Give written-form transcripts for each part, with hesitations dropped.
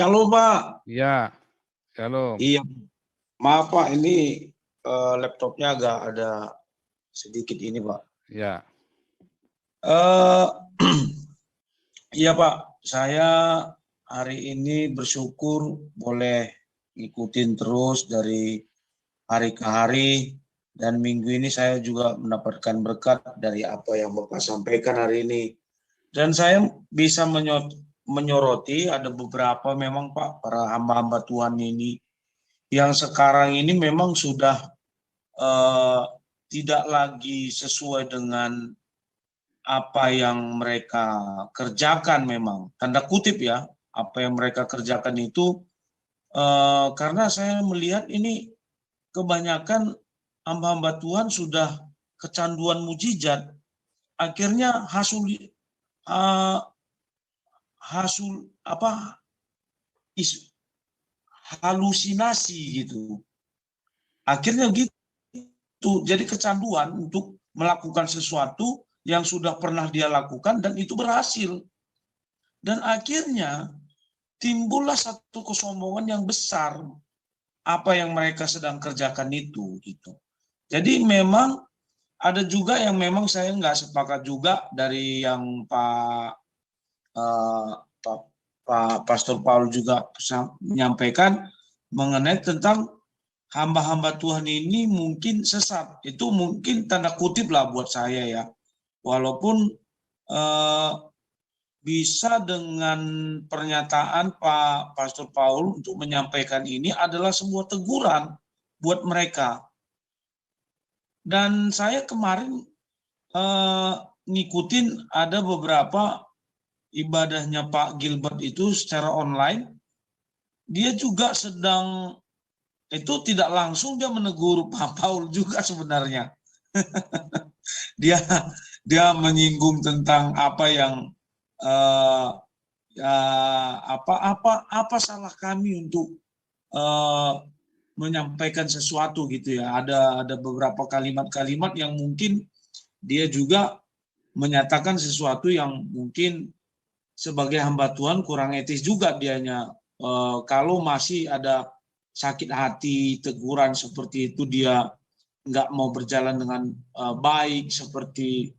Halo Pak. Iya, halo. Iya, maaf Pak, ini laptopnya agak ada sedikit ini Pak. Ya, Eh, iya Pak, saya hari ini bersyukur boleh ngikutin terus dari hari ke hari, dan minggu ini saya juga mendapatkan berkat dari apa yang Bapak sampaikan hari ini. Dan saya bisa menyoroti ada beberapa memang Pak, para hamba-hamba Tuhan ini yang sekarang ini memang sudah eh, tidak lagi sesuai dengan apa yang mereka kerjakan, memang tanda kutip ya, apa yang mereka kerjakan itu, karena saya melihat ini kebanyakan hamba-hamba Tuhan sudah kecanduan mujizat, akhirnya eh, hasul apa halusinasi gitu, akhirnya gitu. Jadi kecanduan untuk melakukan sesuatu yang sudah pernah dia lakukan dan itu berhasil. Dan akhirnya timbullah satu kesombongan yang besar apa yang mereka sedang kerjakan itu gitu. Jadi memang ada juga yang memang saya nggak sepakat juga dari yang Pak Pastor Paul juga menyampaikan mengenai tentang hamba-hamba Tuhan ini mungkin sesat. Itu mungkin tanda kutip lah buat saya ya. Walaupun eh, bisa dengan pernyataan Pak Pastor Paul untuk menyampaikan ini adalah sebuah teguran buat mereka. Dan saya kemarin ngikutin ada beberapa ibadahnya Pak Gilbert itu secara online. Dia juga sedang itu tidak langsung dia menegur Pak Paul juga sebenarnya. dia dia menyinggung tentang apa yang uh, apa salah kami untuk uh, menyampaikan sesuatu gitu ya. Ada beberapa kalimat-kalimat yang mungkin dia juga menyatakan sesuatu yang mungkin sebagai hamba Tuhan kurang etis juga dianya. Kalau masih ada sakit hati, teguran seperti itu, dia nggak mau berjalan dengan baik, seperti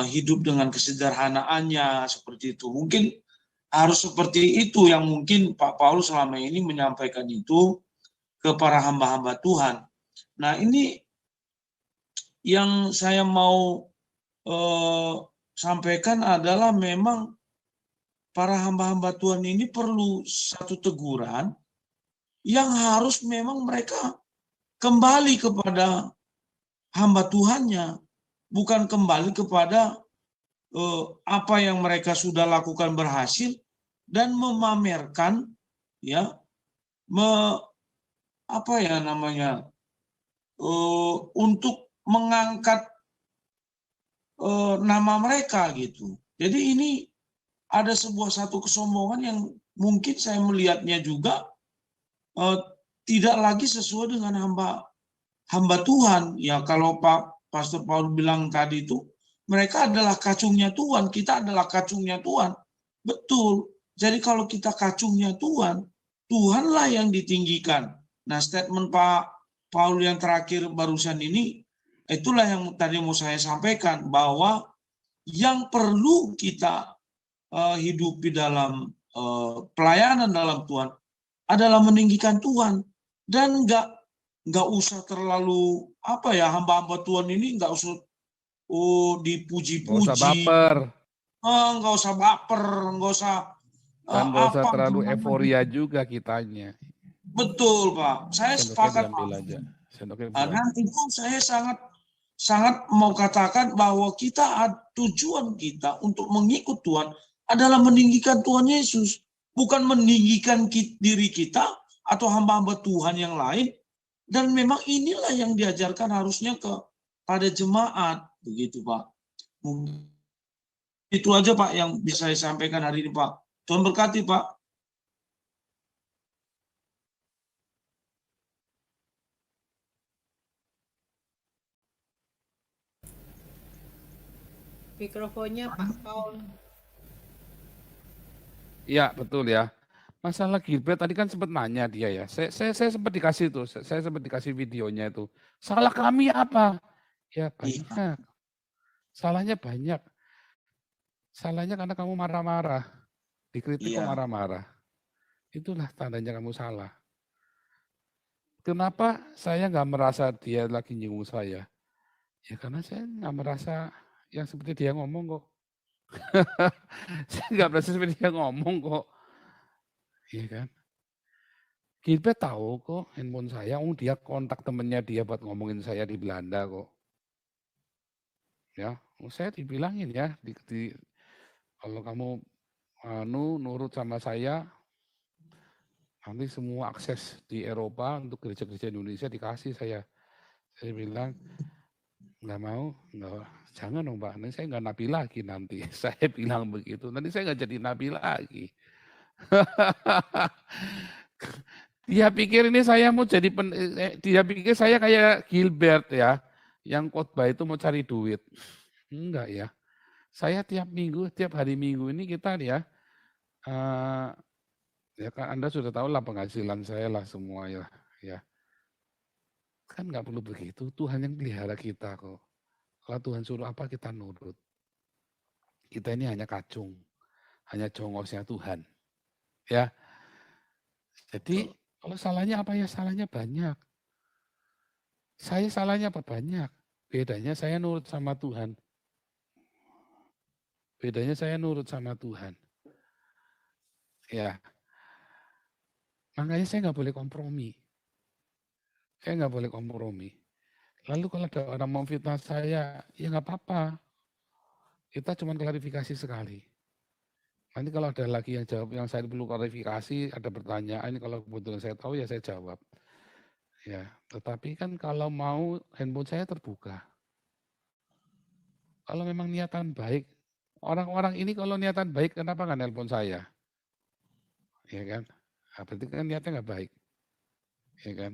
hidup dengan kesederhanaannya, seperti itu. Mungkin harus seperti itu yang mungkin Pak Paulus selama ini menyampaikan itu ke para hamba-hamba Tuhan. Nah, ini yang saya mau sampaikan adalah memang para hamba-hamba Tuhan ini perlu satu teguran yang harus memang mereka kembali kepada hamba Tuhannya, bukan kembali kepada apa yang mereka sudah lakukan berhasil dan memamerkan ya, apa ya namanya, untuk mengangkat nama mereka gitu. Jadi ini ada satu kesombongan yang mungkin saya melihatnya juga eh, tidak lagi sesuai dengan hamba Tuhan. Ya kalau Pak Pastor Paul bilang tadi itu, mereka adalah kacungnya Tuhan, kita adalah kacungnya Tuhan. Betul. Jadi kalau kita kacungnya Tuhan, Tuhanlah yang ditinggikan. Nah, statement Pak Paul yang terakhir barusan ini, itulah yang tadi mau saya sampaikan, bahwa yang perlu kita hidupi dalam pelayanan dalam Tuhan adalah meninggikan Tuhan, dan nggak usah terlalu apa ya, hamba-hamba Tuhan ini nggak usah nggak usah dipuji-puji, baper nggak usah baper, nggak usah dan nggak usah apa terlalu gimana euforia gitu. juga kitanya. Betul Pak, saya Sendoknya sepakat Pak. diambil aja. Sendoknya Nah, diambil. dan itu saya sangat sangat mau katakan bahwa tujuan kita untuk mengikut Tuhan adalah meninggikan Tuhan Yesus, bukan meninggikan diri kita atau hamba-hamba Tuhan yang lain. Dan memang inilah yang diajarkan harusnya pada jemaat, begitu Pak. Itu aja Pak yang bisa saya sampaikan hari ini Pak. Tuhan berkati Pak. Mikrofonnya Pak Paul. Iya, betul ya. Masalah Gilbert tadi kan sempat nanya dia ya. Saya sempat dikasih tuh, saya sempat dikasih videonya itu. Salah kami apa? Ya Iya, banyak. Salahnya banyak. Salahnya karena kamu marah-marah. Dikritik kok iya, marah-marah. Itulah tandanya kamu salah. Kenapa saya nggak merasa dia lagi nyinggung saya? Ya karena saya nggak merasa yang seperti dia ngomong kok. Saya nggak merasa seperti dia ngomong kok. Iya kan? Gilbert tahu kok handphone saya, dia kontak temennya dia buat ngomongin saya di Belanda kok. Ya, saya dibilangin ya, kalau kamu nurut sama saya, nanti semua akses di Eropa untuk gereja-gereja Indonesia dikasih saya. Saya bilang, nggak mau, nggak, jangan dong Pak, nanti saya nggak nabi lagi nanti. Saya bilang begitu, nanti saya nggak jadi nabi lagi. Dia pikir ini saya mau jadi, dia pikir saya kayak Gilbert ya, yang khotbah itu mau cari duit. Enggak ya, saya tiap minggu, tiap hari minggu ini kita ya, ya kan Anda sudah tahu lah penghasilan saya lah semua ya. Ya kan nggak perlu begitu, Tuhan yang pelihara kita kok. Kalau Tuhan suruh apa kita nurut. Kita ini hanya kacung, hanya jongosnya Tuhan. Ya, jadi betul. kalau salahnya apa ya, salahnya banyak. Saya salahnya apa banyak. Bedanya saya nurut sama Tuhan. Bedanya saya nurut sama Tuhan. Ya, makanya saya nggak boleh kompromi. Saya nggak boleh kompromi. Lalu kalau ada orang mau fitnah saya, ya nggak apa-apa. Kita cuma klarifikasi sekali. Nanti kalau ada lagi yang jawab yang saya perlu klarifikasi, ada pertanyaan, kalau kebetulan saya tahu ya saya jawab. Ya, tetapi kan kalau mau handphone saya terbuka. Kalau memang niatan baik, orang-orang ini kalau niatan baik kenapa nggak nelpon saya? Ya kan? Nah, berarti kan niatnya nggak baik. Ya kan?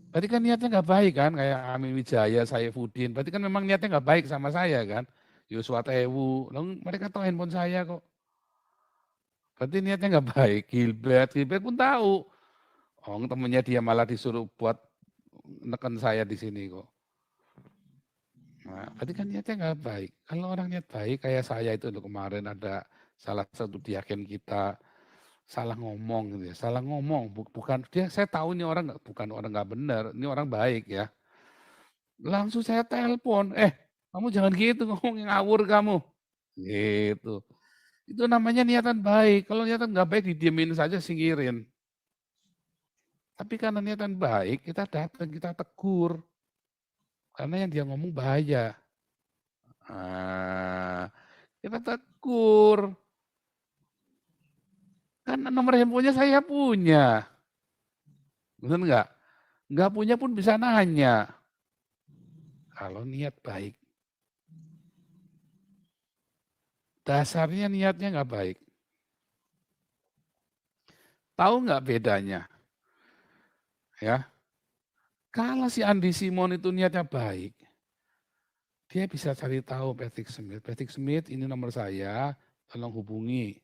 Berarti kan niatnya nggak baik kan, kayak Amin Wijaya, Saifuddin. Berarti kan memang niatnya nggak baik sama saya kan. Yuswa Tewu, mereka tahu handphone saya kok. Berarti niatnya nggak baik. Gilbert pun tahu. Oh, temennya dia malah disuruh buat neken saya di sini kok. Nah, berarti kan niatnya nggak baik. Kalau orang niat baik kayak saya itu loh, kemarin ada salah satu diaken kita salah ngomong gitu ya, salah ngomong bukan dia, saya tahu ini orang bukan orang nggak benar, ini orang baik ya. Langsung saya telepon, kamu jangan gitu ngomong, ngawur kamu. Gitu. Itu namanya niatan baik. Kalau niatan nggak baik didiemin saja, singkirin. Tapi karena niatan baik, kita datang, kita tegur. Karena yang dia ngomong bahaya. Kita tegur. Kan nomor handphonenya saya punya. Benar nggak? Nggak punya pun bisa nanya. Kalau niat baik. Dasarnya niatnya nggak baik. Tahu nggak bedanya? Ya, kalau si Andi Simon itu niatnya baik, dia bisa cari tahu Patrick Smith. Patrick Smith, ini nomor saya, tolong hubungi.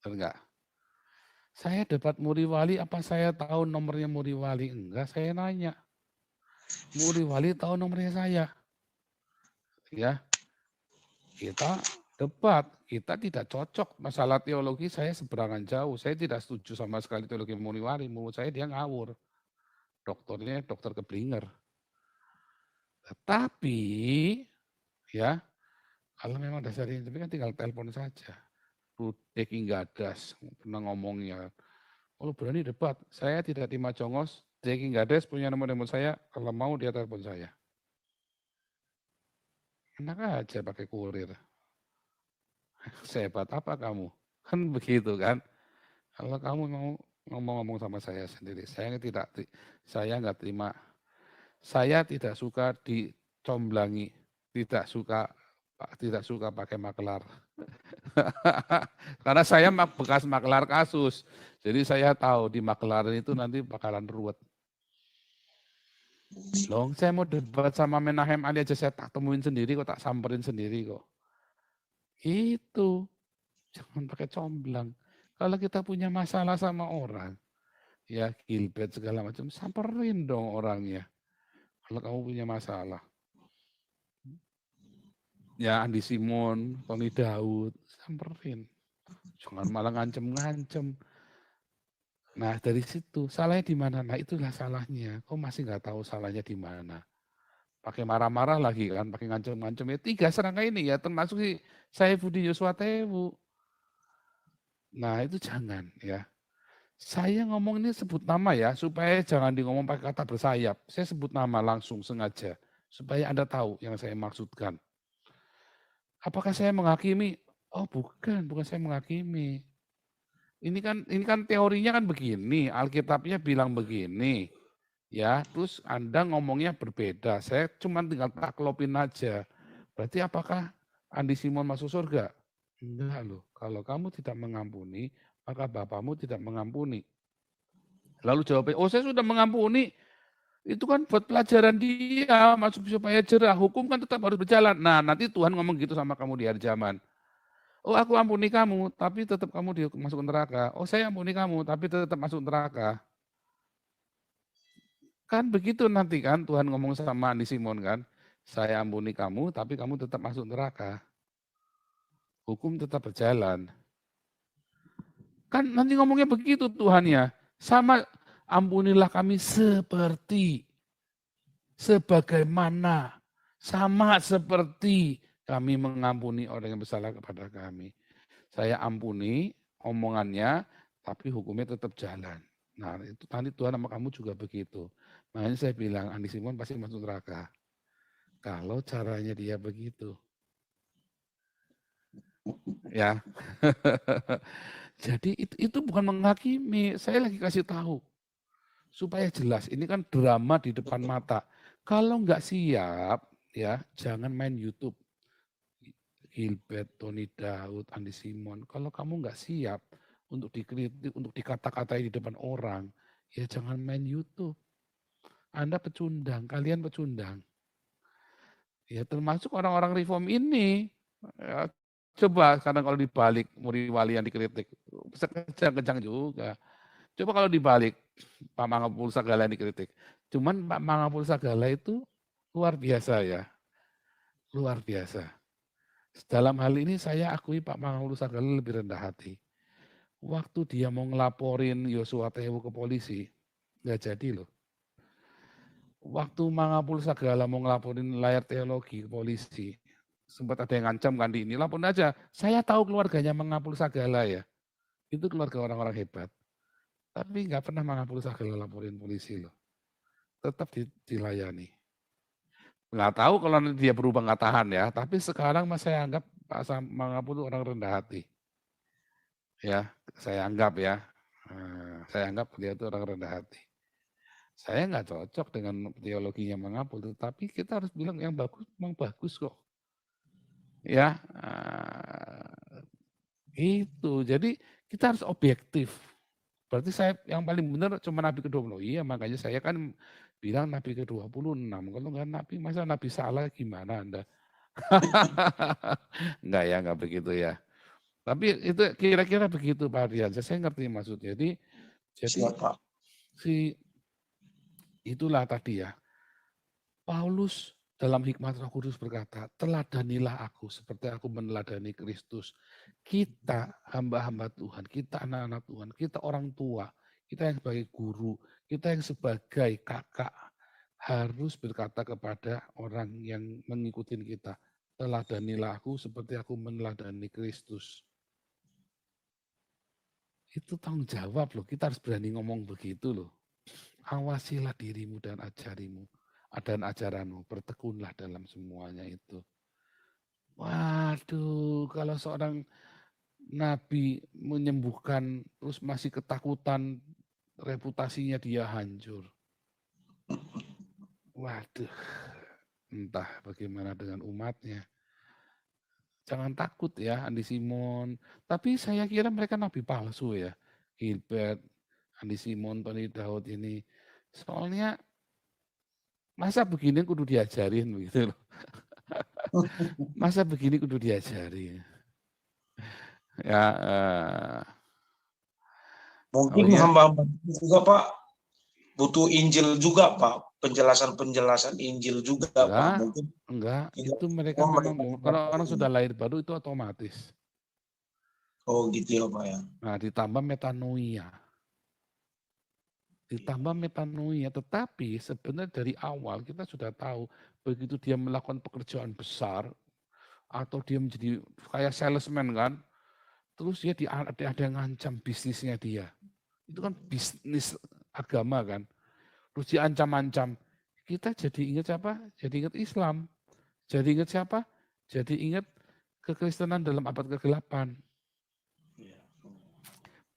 Benar nggak? Saya dapat Muriwali, apa saya tahu nomornya Muriwali? Enggak, saya nanya. Muriwali tahu nomornya saya. Ya, kita debat, kita tidak cocok masalah teologi, saya seberangan jauh, saya tidak setuju sama sekali teologi Muriwali, menurut saya dia ngawur, dokternya dokter Keblinger. Tetapi ya kalau memang dasarnya tapi kan tinggal telepon saja. Rudeki Gadas pernah ngomongnya, kalau berani debat, saya tidak terima congos, Deki Gadas punya nomor handphone saya, kalau mau dia telepon saya. Enak aja pakai kurir. Sehebat apa kamu? Kan begitu kan? Kalau kamu mau ngomong-ngomong sama saya sendiri, saya nggak terima, saya tidak suka dicomblangi, tidak suka pakai makelar. Karena saya bekas makelar kasus, jadi saya tahu di makelaran itu nanti bakalan ruwet. Loh, saya mau debat sama Menahem Ali aja saya tak temuin sendiri kok, tak samperin sendiri kok. Itu. Jangan pakai comblang. Kalau kita punya masalah sama orang, ya Gilbert segala macam, samperin dong orangnya. Kalau kamu punya masalah. Ya Andi Simon, Tony Daud, samperin. Jangan malah ngancem-ngancem. Nah dari situ, salahnya di mana? Nah itulah salahnya. Kok masih nggak tahu salahnya di mana? Pakai marah-marah lagi kan, pakai ngancem-ngancem. Ya 3 serangka ini ya, termasuk si Saifuddin Yosua Tewu. Nah itu jangan ya. Saya ngomong ini sebut nama ya, supaya jangan di ngomong pakai kata bersayap. Saya sebut nama langsung sengaja, supaya Anda tahu yang saya maksudkan. Apakah saya menghakimi? Oh bukan saya menghakimi. Ini kan teorinya kan begini, Alkitabnya bilang begini, ya. Terus Anda ngomongnya berbeda. Saya cuma tinggal taklopin aja. Berarti apakah Andi Simon masuk surga? Enggak loh. Kalau kamu tidak mengampuni, maka Bapamu tidak mengampuni. Lalu jawabnya, oh saya sudah mengampuni. Itu kan buat pelajaran dia, masuk supaya jerah. Hukum kan tetap harus berjalan. Nah, nanti Tuhan ngomong gitu sama kamu di akhir zaman. Oh, aku ampuni kamu, tapi tetap kamu masuk neraka. Oh, saya ampuni kamu, tapi tetap masuk neraka. Kan begitu nanti kan Tuhan ngomong sama Andi Simon kan. Saya ampuni kamu, tapi kamu tetap masuk neraka. Hukum tetap berjalan. Kan nanti ngomongnya begitu Tuhannya. Sama ampunilah kami sebagaimana, sama seperti kami mengampuni orang yang bersalah kepada kami. Saya ampuni omongannya, tapi hukumnya tetap jalan. Nah itu nanti Tuhan sama kamu juga begitu. Makanya saya bilang Andi Simon pasti masuk neraka. Kalau caranya dia begitu. Ya. Jadi itu bukan menghakimi, saya lagi kasih tahu. Supaya jelas, ini kan drama di depan mata. Kalau nggak siap, ya jangan main YouTube. Gilbert, Tony Daud, Andi Simon. Kalau kamu nggak siap untuk dikritik, untuk dikata-katai di depan orang, ya jangan main YouTube. Anda pecundang, kalian pecundang. Ya termasuk orang-orang reform ini. Ya, coba sekarang kalau dibalik Muri Wali yang dikritik, kencang-kencang juga. Coba kalau dibalik Pak Mangapul Sagala yang dikritik. Cuman Pak Mangapul Sagala itu luar biasa ya. Luar biasa. Dalam hal ini saya akui Pak Mangapul Sagala lebih rendah hati. Waktu dia mau ngelaporin Yosua Tewu ke polisi, nggak jadi loh. Waktu Mangapul Sagala mau ngelaporin layar teologi ke polisi, sempat ada yang ngancam kan di ini, laporin aja. Saya tahu keluarganya Mangapul Sagala ya. Itu keluarga orang-orang hebat. Tapi nggak pernah Mangapul Sagala laporin polisi loh. Tetap dilayani. Nggak tahu kalau nanti dia berubah nggak tahan ya. Tapi sekarang mas saya anggap Pak Mangapul orang rendah hati. Ya, saya anggap ya. Saya anggap dia itu orang rendah hati. Saya nggak cocok dengan teologinya Mangapul, tetapi kita harus bilang yang bagus memang bagus kok. Ya, itu. Jadi kita harus objektif. Berarti saya yang paling benar cuma Nabi ke-20. Iya, makanya saya kan bilang Nabi ke-26. Kalau nggak Nabi, masa Nabi salah gimana Anda? Enggak ya, enggak begitu ya. Tapi itu kira-kira begitu Pak Ardian. Saya ngerti maksudnya. Jadi si itulah tadi ya. Paulus dalam hikmat Roh Kudus berkata, teladanilah aku seperti aku meneladani Kristus. Kita hamba-hamba Tuhan, kita anak-anak Tuhan, kita orang tua, kita yang sebagai guru, kita yang sebagai kakak harus berkata kepada orang yang mengikuti kita, teladanilah aku seperti aku meneladani Kristus. Itu tanggung jawab loh, kita harus berani ngomong begitu loh. Awasilah dirimu dan ajarimu. Dan ajaranmu, bertekunlah dalam semuanya itu. Waduh, kalau seorang nabi menyembuhkan terus masih ketakutan, reputasinya dia hancur. Waduh, entah bagaimana dengan umatnya. Jangan takut ya Andi Simon. Tapi saya kira mereka nabi palsu ya. Gilbert, Andi Simon, Tony Daud ini. Soalnya masa begini kudu diajarin begitu loh. Masa begini kudu diajarin. Ya, Mungkin ya? hamba-hamba juga Pak butuh Injil juga Pak, penjelasan-penjelasan Injil juga Pak. Mungkin Enggak. tidak Itu mereka semua memang, mereka tidak kalau orang tahu. sudah lahir baru itu otomatis. Oh gitu ya Pak ya. Nah, ditambah metanoia. Tetapi sebenarnya dari awal kita sudah tahu begitu dia melakukan pekerjaan besar atau dia menjadi kayak salesman kan, terus dia ada yang ngancam bisnisnya dia. Itu kan bisnis agama kan. Terus diancam-ancam. Kita jadi ingat siapa? Jadi ingat Islam. Jadi ingat siapa? Jadi ingat kekristenan dalam abad ke-8.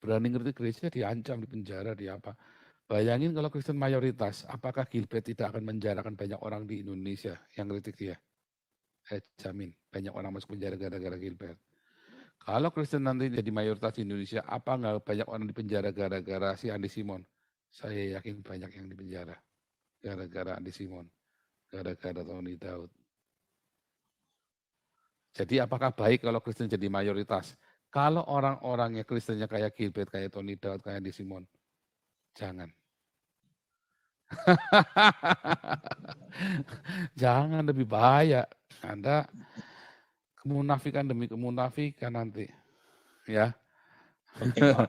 Berani ngerti gereja diancam, di penjara, di apa. Bayangin kalau Kristen mayoritas, apakah Gilbert tidak akan menjarakan banyak orang di Indonesia yang kritik dia? Saya jamin, banyak orang masuk penjara gara-gara Gilbert. Kalau Kristen nanti jadi mayoritas di Indonesia, apa nggak banyak orang di penjara gara-gara si Andi Simon? Saya yakin banyak yang di penjara gara-gara Andi Simon, gara-gara Tony Daud. Jadi apakah baik kalau Kristen jadi mayoritas? Kalau orang-orangnya Kristennya kayak Gilbert, kayak Tony Daud, kayak Andi Simon, jangan. Jangan, lebih bahaya. Anda kemunafikan demi kemunafikan nanti. Ya. Oke Pak.